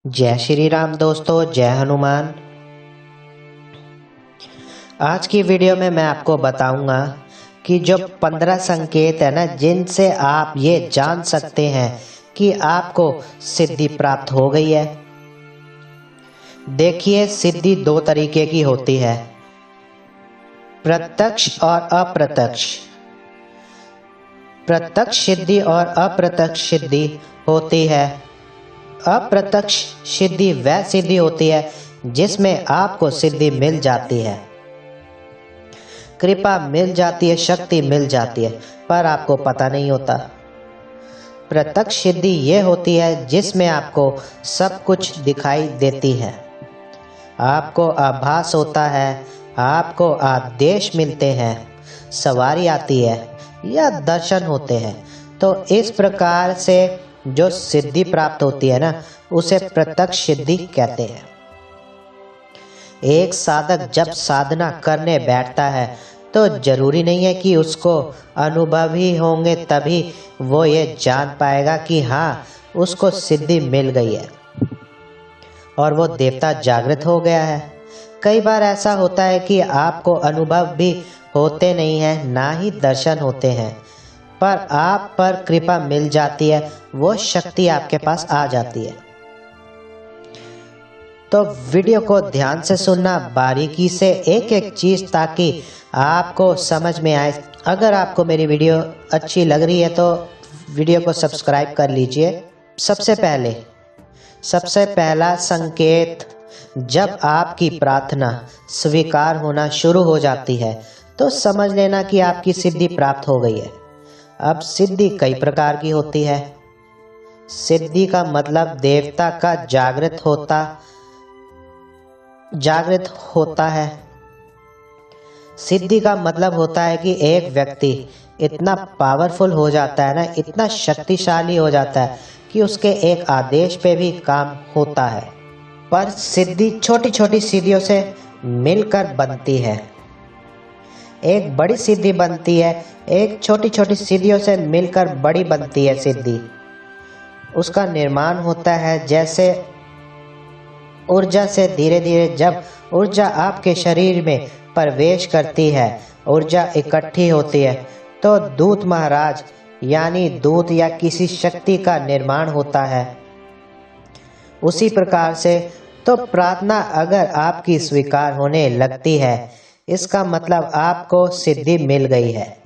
जय श्री राम दोस्तों, जय हनुमान। आज की वीडियो में मैं आपको बताऊंगा कि जो 15 संकेत है ना, जिनसे आप ये जान सकते हैं कि आपको सिद्धि प्राप्त हो गई है। देखिए, सिद्धि दो तरीके की होती है, प्रत्यक्ष और अप्रत्यक्ष। प्रत्यक्ष सिद्धि और अप्रत्यक्ष सिद्धि होती है। अप्रत्यक्ष सिद्धि वह सिद्धि होती है जिसमें आपको सिद्धि मिल जाती है, कृपा मिल जाती है, शक्ति मिल जाती है, पर आपको पता नहीं होता। प्रत्यक्ष सिद्धि ये होती है जिसमें आपको सब कुछ दिखाई देती है, आपको आभास होता है, आपको आदेश मिलते हैं, सवारी आती है या दर्शन होते हैं। तो इस प्रकार से जो सिद्धि प्राप्त होती है ना, उसे प्रत्यक्ष सिद्धि कहते हैं। एक साधक जब साधना करने बैठता है तो जरूरी नहीं है कि उसको अनुभव ही होंगे तभी वो ये जान पाएगा कि हाँ, उसको सिद्धि मिल गई है और वो देवता जागृत हो गया है। कई बार ऐसा होता है कि आपको अनुभव भी होते नहीं हैं, ना ही दर्शन होते हैं, पर आप पर कृपा मिल जाती है, वो शक्ति आपके पास आ जाती है। तो वीडियो को ध्यान से सुनना, बारीकी से एक एक चीज, ताकि आपको समझ में आए। अगर आपको मेरी वीडियो अच्छी लग रही है तो वीडियो को सब्सक्राइब कर लीजिए। सबसे पहला संकेत, जब आपकी प्रार्थना स्वीकार होना शुरू हो जाती है तो समझ लेना कि आपकी सिद्धि प्राप्त हो गई है। अब सिद्धि कई प्रकार की होती है। सिद्धि का मतलब देवता का जागृत होता है। सिद्धि का मतलब होता है कि एक व्यक्ति इतना पावरफुल हो जाता है ना, इतना शक्तिशाली हो जाता है कि उसके एक आदेश पे भी काम होता है। पर सिद्धि छोटी छोटी सिद्धियों से मिलकर बनती है। एक बड़ी सिद्धि बनती है, एक छोटी छोटी सिद्धियों से मिलकर बड़ी बनती है सिद्धि। उसका निर्माण होता है जैसे ऊर्जा से। धीरे धीरे जब ऊर्जा आपके शरीर में प्रवेश करती है, ऊर्जा इकट्ठी होती है, तो दूत महाराज यानी दूत या किसी शक्ति का निर्माण होता है। उसी प्रकार से तो प्रार्थना अगर आपकी स्वीकार होने लगती है, इसका मतलब आपको सिद्धि मिल गई है।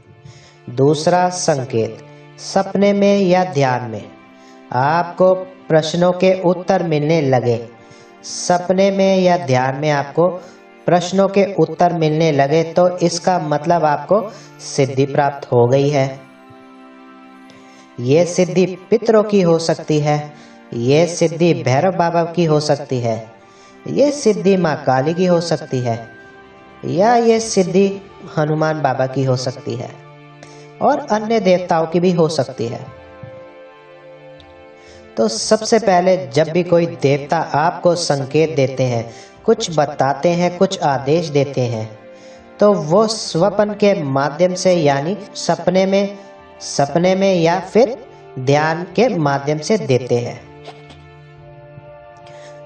दूसरा संकेत, सपने में या ध्यान में आपको प्रश्नों के उत्तर मिलने लगे। सपने में या ध्यान में आपको प्रश्नों के उत्तर मिलने लगे तो इसका मतलब आपको सिद्धि प्राप्त हो गई है। ये सिद्धि पितरों की हो सकती है, ये सिद्धि भैरव बाबा की हो सकती है, ये सिद्धि माँ काली की हो सकती है, या ये सिद्धि हनुमान बाबा की हो सकती है, और अन्य देवताओं की भी हो सकती है। तो सबसे पहले जब भी कोई देवता आपको संकेत देते हैं, कुछ बताते हैं, कुछ आदेश देते हैं, तो वो स्वप्न के माध्यम से यानी सपने में या फिर ध्यान के माध्यम से देते हैं।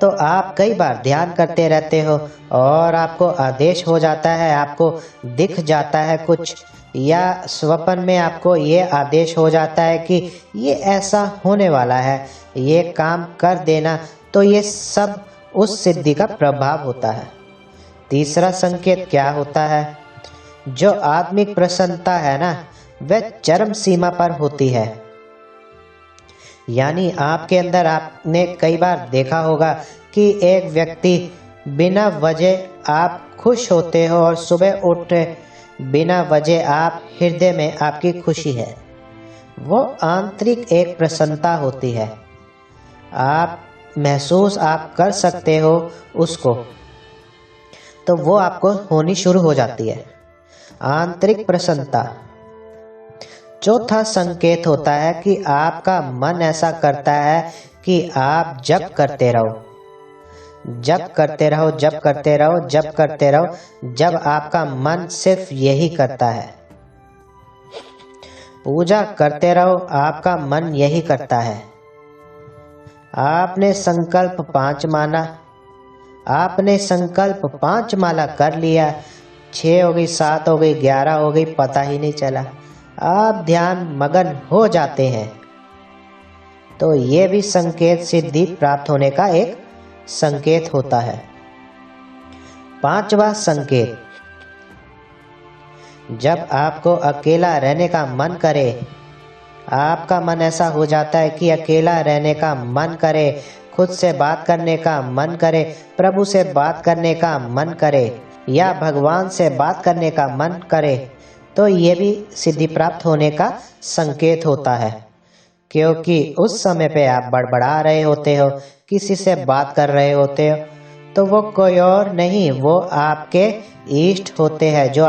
तो आप कई बार ध्यान करते रहते हो और आपको आदेश हो जाता है, आपको दिख जाता है कुछ, या स्वप्न में आपको ये आदेश हो जाता है कि ये ऐसा होने वाला है, ये काम कर देना, तो ये सब उस सिद्धि का प्रभाव होता है। तीसरा संकेत क्या होता है, जो आत्मिक प्रसन्नता है ना, वह चरम सीमा पर होती है। यानी आपके अंदर, आपने कई बार देखा होगा कि एक व्यक्ति बिना वजह आप खुश होते हो और सुबह उठे बिना वजह आप हृदय में आपकी खुशी है, वो आंतरिक एक प्रसन्नता होती है। आप महसूस आप कर सकते हो उसको, तो वो आपको होनी शुरू हो जाती है, आंतरिक प्रसन्नता। चौथा संकेत होता है कि आपका मन ऐसा करता है कि आप जप करते रहो, जप करते रहो, जप करते रहो, जप करते रहो। जब आपका मन सिर्फ यही करता है, पूजा करते रहो, आपका मन यही करता है, आपने संकल्प 5 माना, आपने संकल्प 5 माला कर लिया, 6 हो गई, 7 हो गई, 11 हो गई, पता ही नहीं चला, आप ध्यान मगन हो जाते हैं। तो ये भी संकेत सिद्धि प्राप्त होने का एक संकेत होता है। 5वां संकेत, जब आपको अकेला रहने का मन करे, आपका मन ऐसा हो जाता है कि अकेला रहने का मन करे, खुद से बात करने का मन करे, प्रभु से बात करने का मन करे या भगवान से बात करने का मन करे, तो ये भी सिद्धि प्राप्त होने का संकेत होता है। क्योंकि उस समय पे आप बड़बड़ा रहे होते हो, किसी से बात कर रहे होते हो, तो वो कोई और नहीं, वो आपके इष्ट होते हैं, जो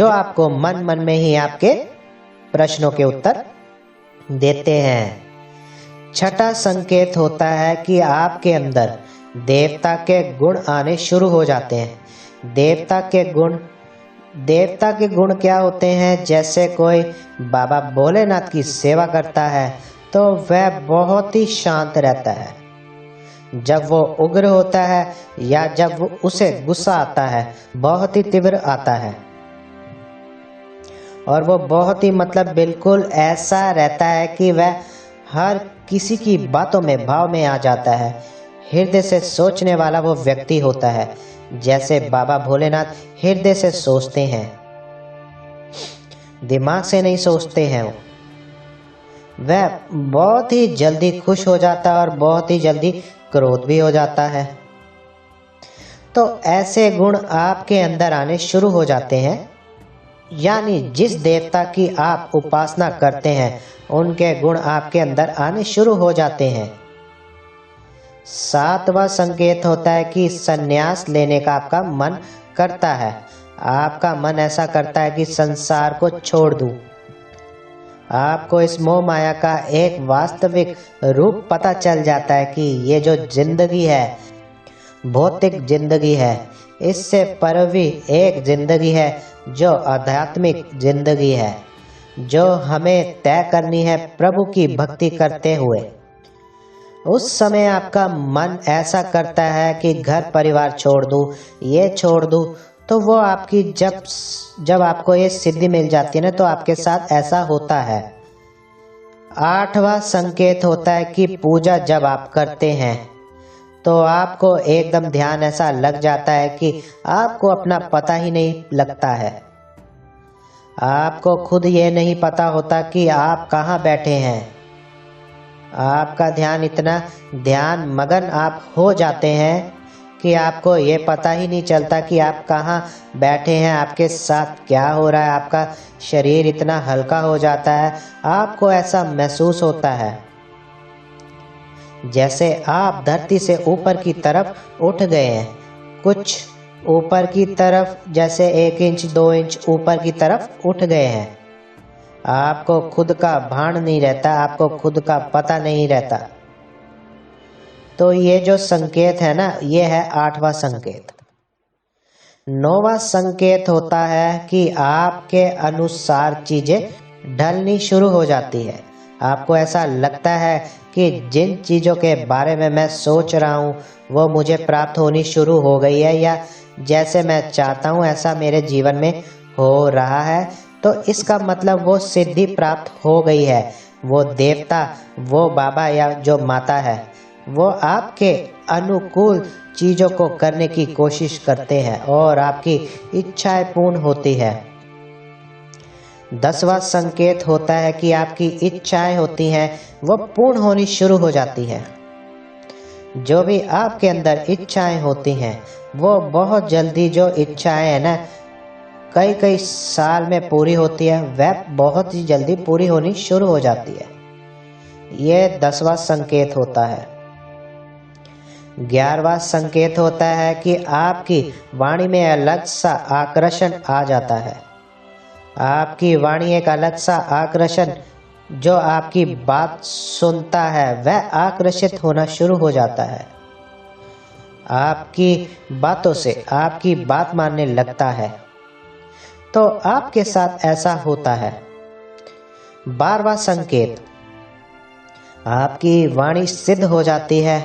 आपको मन मन में ही आपके प्रश्नों के उत्तर देते हैं। 6ठा संकेत होता है कि आपके अंदर देवता के गुण आने शुरू हो जाते हैं। देवता के गुण क्या होते हैं? जैसे कोई बाबा भोलेनाथ की सेवा करता है तो वह बहुत ही शांत रहता है। जब वो उग्र होता है या जब उसे गुस्सा आता है, बहुत ही तीव्र आता है, और वो बहुत ही बिल्कुल ऐसा रहता है कि वह हर किसी की बातों में भाव में आ जाता है। हृदय से सोचने वाला वो व्यक्ति होता है, जैसे बाबा भोलेनाथ हृदय से सोचते हैं, दिमाग से नहीं सोचते हैं। वह बहुत ही जल्दी खुश हो जाता है और बहुत ही जल्दी क्रोध भी हो जाता है। तो ऐसे गुण आपके अंदर आने शुरू हो जाते हैं, यानी जिस देवता की आप उपासना करते हैं उनके गुण आपके अंदर आने शुरू हो जाते हैं। 7वां संकेत होता है कि संन्यास लेने का आपका मन करता है। आपका मन ऐसा करता है कि संसार को छोड़ दूं। आपको इस मोह माया का एक वास्तविक रूप पता चल जाता है कि ये जो जिंदगी है, भौतिक जिंदगी है, इससे पर भी एक जिंदगी है जो आध्यात्मिक जिंदगी है, जो हमें तय करनी है प्रभु की भक्ति करते हुए। उस समय आपका मन ऐसा करता है कि घर परिवार छोड़ दूं, ये छोड़ दूं। तो वो आपकी जब आपको ये सिद्धि मिल जाती है ना, तो आपके साथ ऐसा होता है। 8वां संकेत होता है कि पूजा जब आप करते हैं तो आपको एकदम ध्यान ऐसा लग जाता है कि आपको अपना पता ही नहीं लगता है। आपको खुद ये नहीं पता होता कि आप कहाँ बैठे हैं। आपका ध्यान इतना ध्यान मगन आप हो जाते हैं कि आपको ये पता ही नहीं चलता कि आप कहाँ बैठे हैं, आपके साथ क्या हो रहा है। आपका शरीर इतना हल्का हो जाता है, आपको ऐसा महसूस होता है जैसे आप धरती से ऊपर की तरफ उठ गए हैं, कुछ ऊपर की तरफ, जैसे 1 इंच 2 इंच ऊपर की तरफ उठ गए हैं। आपको खुद का भान नहीं रहता, आपको खुद का पता नहीं रहता। तो ये जो संकेत है ना, ये है 8वां संकेत। 9वां संकेत होता है कि आपके अनुसार चीजें ढलनी शुरू हो जाती है। आपको ऐसा लगता है कि जिन चीजों के बारे में मैं सोच रहा हूँ वो मुझे प्राप्त होनी शुरू हो गई है, या जैसे मैं चाहता हूँ ऐसा मेरे जीवन में हो रहा है। तो इसका मतलब वो सिद्धि प्राप्त हो गई है। वो देवता, वो बाबा या जो माता है, वो आपके अनुकूल चीजों को करने की कोशिश करते हैं और आपकी इच्छाएं पूर्ण होती है। 10वां संकेत होता है कि आपकी इच्छाएं होती हैं वो पूर्ण होनी शुरू हो जाती है। जो भी आपके अंदर इच्छाएं होती हैं वो बहुत जल्दी, जो इच्छाएं है ना, कई साल में पूरी होती है, वह बहुत ही जल्दी पूरी होनी शुरू हो जाती है। ये 10वां संकेत होता है। 11वां संकेत होता है कि आपकी वाणी में अलग सा आकर्षण आ जाता है। आपकी वाणी एक अलग सा आकर्षण, जो आपकी बात सुनता है वह आकर्षित होना शुरू हो जाता है। आपकी बातों से आपकी बात मानने लगता है। तो आपके साथ ऐसा होता है। 12वां संकेत, आपकी वाणी सिद्ध हो जाती है।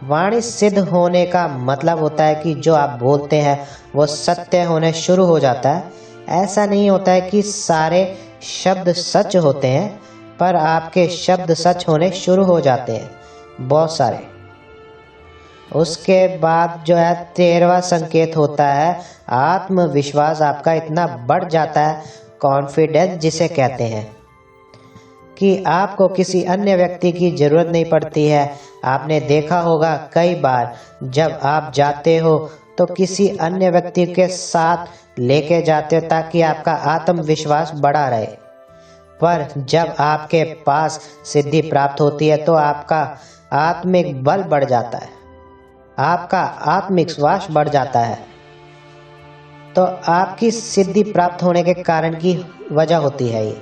वाणी सिद्ध होने का मतलब होता है कि जो आप बोलते हैं वो सत्य होने शुरू हो जाता है। ऐसा नहीं होता है कि सारे शब्द सच होते हैं, पर आपके शब्द सच होने शुरू हो जाते हैं, बहुत सारे। उसके बाद जो है 13वां संकेत होता है आत्मविश्वास आपका इतना बढ़ जाता है, कॉन्फिडेंस जिसे कहते हैं, कि आपको किसी अन्य व्यक्ति की जरूरत नहीं पड़ती है। आपने देखा होगा कई बार जब आप जाते हो तो किसी अन्य व्यक्ति के साथ लेके जाते हो ताकि आपका आत्मविश्वास बढ़ा रहे, पर जब आपके पास सिद्धि प्राप्त होती है तो आपका आत्मिक बल बढ़ जाता है, आपका आत्मविश्वास बढ़ जाता है। तो आपकी सिद्धि प्राप्त होने के कारण की वजह होती है ये।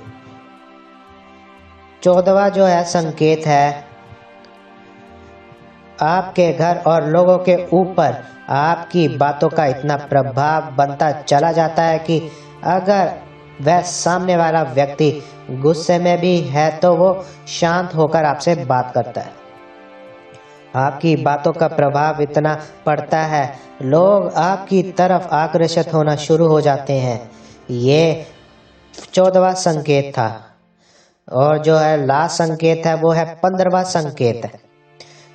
14वां जो है संकेत है आपके घर और लोगों के ऊपर आपकी बातों का इतना प्रभाव बनता चला जाता है कि अगर वह सामने वाला व्यक्ति गुस्से में भी है तो वो शांत होकर आपसे बात करता है। आपकी बातों का प्रभाव इतना पड़ता है, लोग आपकी तरफ आकर्षित होना शुरू हो जाते हैं। ये 14वां संकेत था। और जो है लास्ट संकेत है वो है 15वां संकेत है,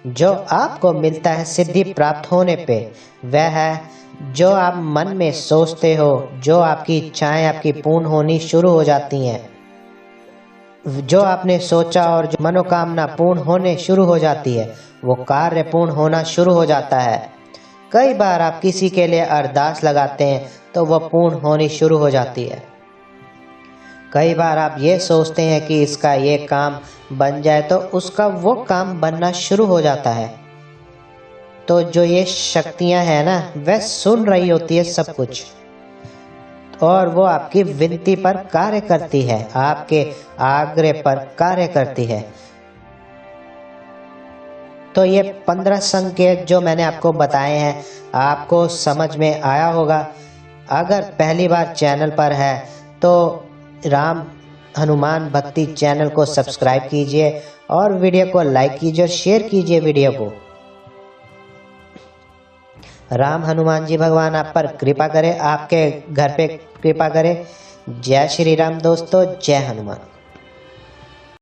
जो आपको मिलता है सिद्धि प्राप्त होने पे। वह है जो आप मन में सोचते हो, जो आपकी इच्छाएं आपकी पूर्ण होनी शुरू हो जाती हैं। जो आपने सोचा और जो मनोकामना पूर्ण होने शुरू हो जाती है, वो कार्य पूर्ण होना शुरू हो जाता है। कई बार आप किसी के लिए अरदास लगाते हैं तो वह पूर्ण होनी शुरू हो जाती है। कई बार आप ये सोचते हैं कि इसका ये काम बन जाए तो उसका वो काम बनना शुरू हो जाता है। तो जो ये शक्तियां हैं ना, वह सुन रही होती है सब कुछ, और वो आपकी विनती पर कार्य करती है, आपके आग्रह पर कार्य करती है। तो ये 15 संकेत जो मैंने आपको बताए हैं आपको समझ में आया होगा। अगर पहली बार चैनल पर है तो राम हनुमान भक्ति चैनल को सब्सक्राइब कीजिए और वीडियो को लाइक कीजिए और शेयर कीजिए वीडियो को। राम हनुमान जी भगवान आप पर कृपा करें, आपके घर पे कृपा करें। जय श्री राम दोस्तों, जय हनुमान।